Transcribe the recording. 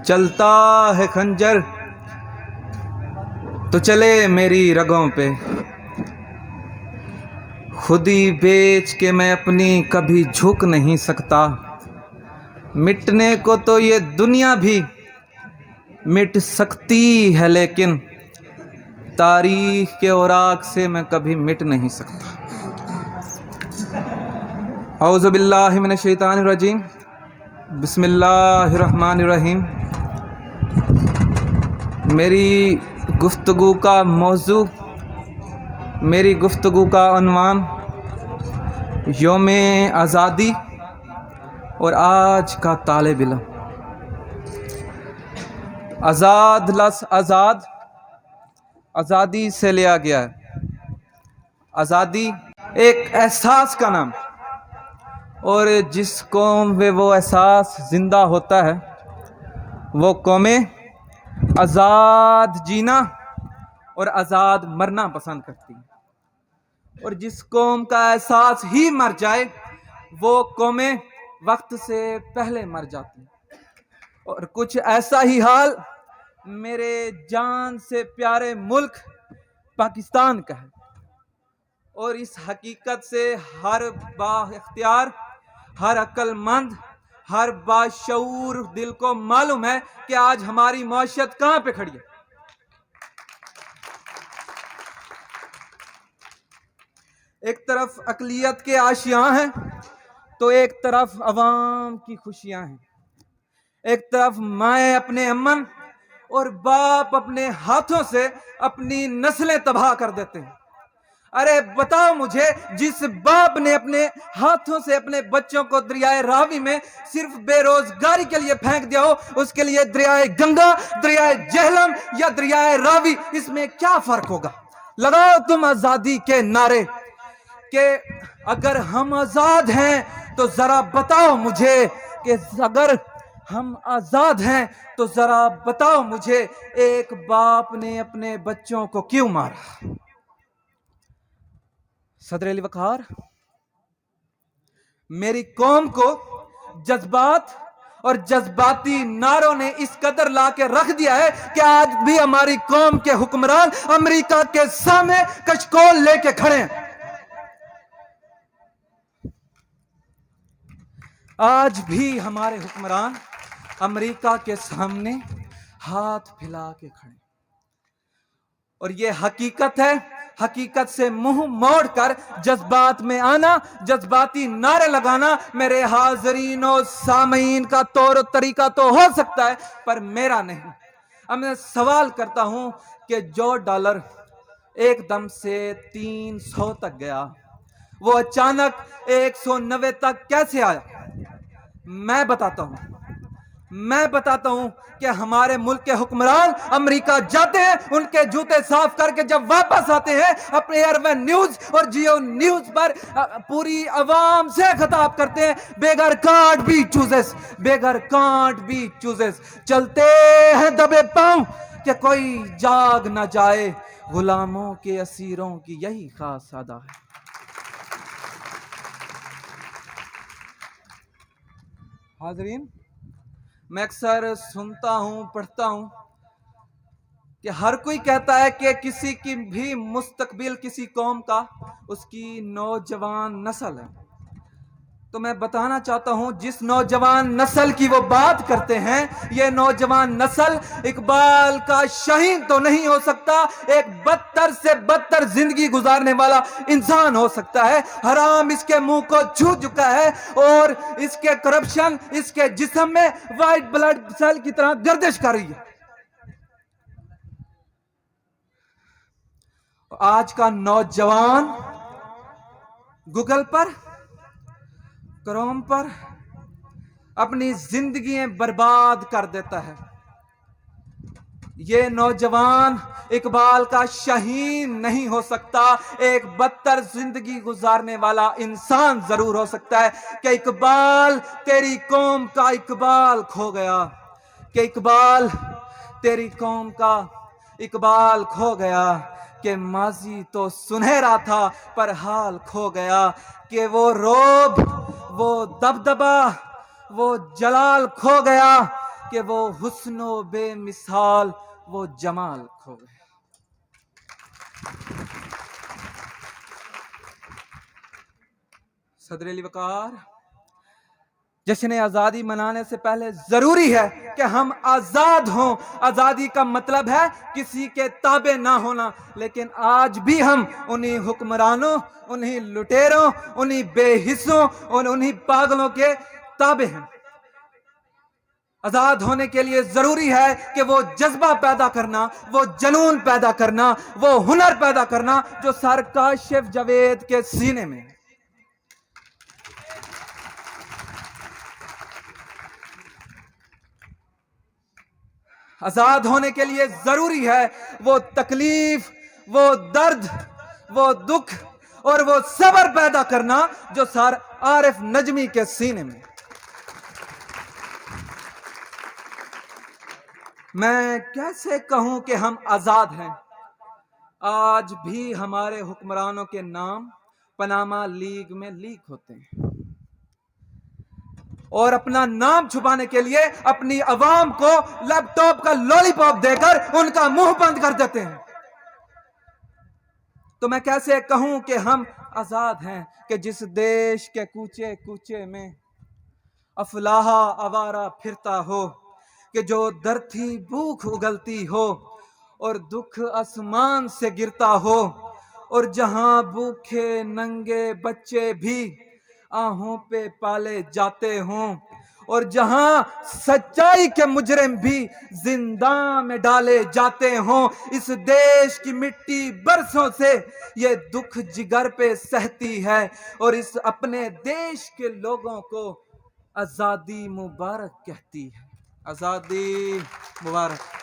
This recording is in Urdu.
چلتا ہے خنجر تو چلے میری رگوں پہ، خودی بیچ کے میں اپنی کبھی جھک نہیں سکتا، مٹنے کو تو یہ دنیا بھی مٹ سکتی ہے لیکن تاریخ کے اوراق سے میں کبھی مٹ نہیں سکتا۔ اعوذ باللہ من الشیطان الرجیم، بسم اللہ الرحمن الرحیم۔ میری گفتگو کا موضوع، میری گفتگو کا عنوان یوم آزادی اور آج کا طالب علم۔ آزاد لفظ آزاد آزادی سے لیا گیا ہے۔ آزادی ایک احساس کا نام، اور جس قوم میں وہ احساس زندہ ہوتا ہے وہ قومیں آزاد جینا اور آزاد مرنا پسند کرتی ہیں، اور جس قوم کا احساس ہی مر جائے وہ قومیں وقت سے پہلے مر جاتی ہیں۔ اور کچھ ایسا ہی حال میرے جان سے پیارے ملک پاکستان کا ہے، اور اس حقیقت سے ہر با اختیار، ہر عقل مند، ہر باشعور دل کو معلوم ہے کہ آج ہماری معاشرت کہاں پہ کھڑی ہے۔ ایک طرف اقلیت کے آشیاں ہیں تو ایک طرف عوام کی خوشیاں ہیں، ایک طرف مائیں اپنے امن اور باپ اپنے ہاتھوں سے اپنی نسلیں تباہ کر دیتے ہیں۔ ارے بتاؤ مجھے، جس باپ نے اپنے ہاتھوں سے اپنے بچوں کو دریائے راوی میں صرف بے روزگاری کے لیے پھینک دیا ہو، اس کے لیے دریائے گنگا، دریائے جہلم یا دریائے راوی، اس میں کیا فرق ہوگا؟ لگاؤ تم آزادی کے نعرے کہ اگر ہم آزاد ہیں تو ذرا بتاؤ مجھے، کہ اگر ہم آزاد ہیں تو ذرا بتاؤ مجھے ایک باپ نے اپنے بچوں کو کیوں مارا؟ صدر علی وقار، میری قوم کو جذبات اور جذباتی نعروں نے اس قدر لا کے رکھ دیا ہے کہ آج بھی ہماری قوم کے حکمران امریکہ کے سامنے کشکول لے کے کھڑے ہیں۔ آج بھی ہمارے حکمران امریکہ کے سامنے ہاتھ پھیلا کے کھڑے ہیں، اور یہ حقیقت ہے۔ حقیقت سے منہ موڑ کر جذبات میں آنا، جذباتی نعرے لگانا میرے حاضرین و سامعین کا طور و طریقہ تو ہو سکتا ہے، پر میرا نہیں۔ اب میں سوال کرتا ہوں کہ جو ڈالر ایک دم سے 300 تک گیا، وہ اچانک 190 تک کیسے آیا؟ میں بتاتا ہوں کہ ہمارے ملک کے حکمران امریکہ جاتے ہیں، ان کے جوتے صاف کر کے جب واپس آتے ہیں اپنے ایئر ون نیوز اور جیو نیوز پر پوری عوام سے خطاب کرتے ہیں، بیگر کانٹ بی چوزز، بیگر کانٹ بی چوزز، چلتے ہیں دبے پاؤں کہ کوئی جاگ نہ جائے، غلاموں کے اسیروں کی یہی خاص ادا ہے۔ حاضرین، میں اکثر سنتا ہوں، پڑھتا ہوں کہ ہر کوئی کہتا ہے کہ کسی کی بھی مستقبل کسی قوم کا اس کی نوجوان نسل ہے۔ تو میں بتانا چاہتا ہوں، جس نوجوان نسل کی وہ بات کرتے ہیں، یہ نوجوان نسل اقبال کا شاہین تو نہیں ہو سکتا، ایک بدتر سے بدتر زندگی گزارنے والا انسان ہو سکتا ہے۔ حرام اس کے منہ کو چھو چکا ہے، اور اس کے کرپشن اس کے جسم میں وائٹ بلڈ سیل کی طرح گردش کر رہی ہے۔ آج کا نوجوان گوگل پر، کروم پر اپنی زندگیاں برباد کر دیتا ہے۔ یہ نوجوان اقبال کا شاہین نہیں ہو سکتا، ایک بدتر زندگی گزارنے والا انسان ضرور ہو سکتا ہے۔ کہ اقبال تیری قوم کا اقبال کھو گیا، کہ اقبال تیری قوم کا اقبال کھو گیا، کہ ماضی تو سنہرا تھا پر حال کھو گیا، کہ وہ روب، وہ دبدبا، وہ جلال کھو گیا، کہ وہ حسن و بے مثال وہ جمال کھو گئے۔ صدر علی وقار، جشن آزادی منانے سے پہلے ضروری ہے کہ ہم آزاد ہوں۔ آزادی کا مطلب ہے کسی کے تابع نہ ہونا، لیکن آج بھی ہم انہی حکمرانوں، انہی لٹیروں، انہی بے حسوں اور انہی پاگلوں کے تابع ہیں۔ آزاد ہونے کے لیے ضروری ہے کہ وہ جذبہ پیدا کرنا، وہ جنون پیدا کرنا، وہ ہنر پیدا کرنا جو سر کاشف جاوید کے سینے میں ہے۔ آزاد ہونے کے لیے ضروری ہے وہ تکلیف، وہ درد، وہ دکھ اور وہ صبر پیدا کرنا جو سر عارف نجمی کے سینے میں۔ میں کیسے کہوں کہ ہم آزاد ہیں؟ آج بھی ہمارے حکمرانوں کے نام پاناما لیگ میں لیک ہوتے ہیں، اور اپنا نام چھپانے کے لیے اپنی عوام کو لیپ ٹاپ کا لولی پاپ دے کر ان کا منہ بند کر دیتے ہیں۔ تو میں کیسے کہوں کہ ہم آزاد ہیں کہ جس دیش کے کوچے کوچے میں افلاح آوارہ پھرتا ہو، کہ جو دھرتی بھوک اگلتی ہو اور دکھ آسمان سے گرتا ہو، اور جہاں بھوکے ننگے بچے بھی آہوں پہ پالے جاتے ہوں، اور جہاں سچائی کے مجرم بھی زندان میں ڈالے جاتے ہوں، اس دیش کی مٹی برسوں سے یہ دکھ جگر پہ سہتی ہے، اور اس اپنے دیش کے لوگوں کو آزادی مبارک کہتی ہے۔ آزادی مبارک۔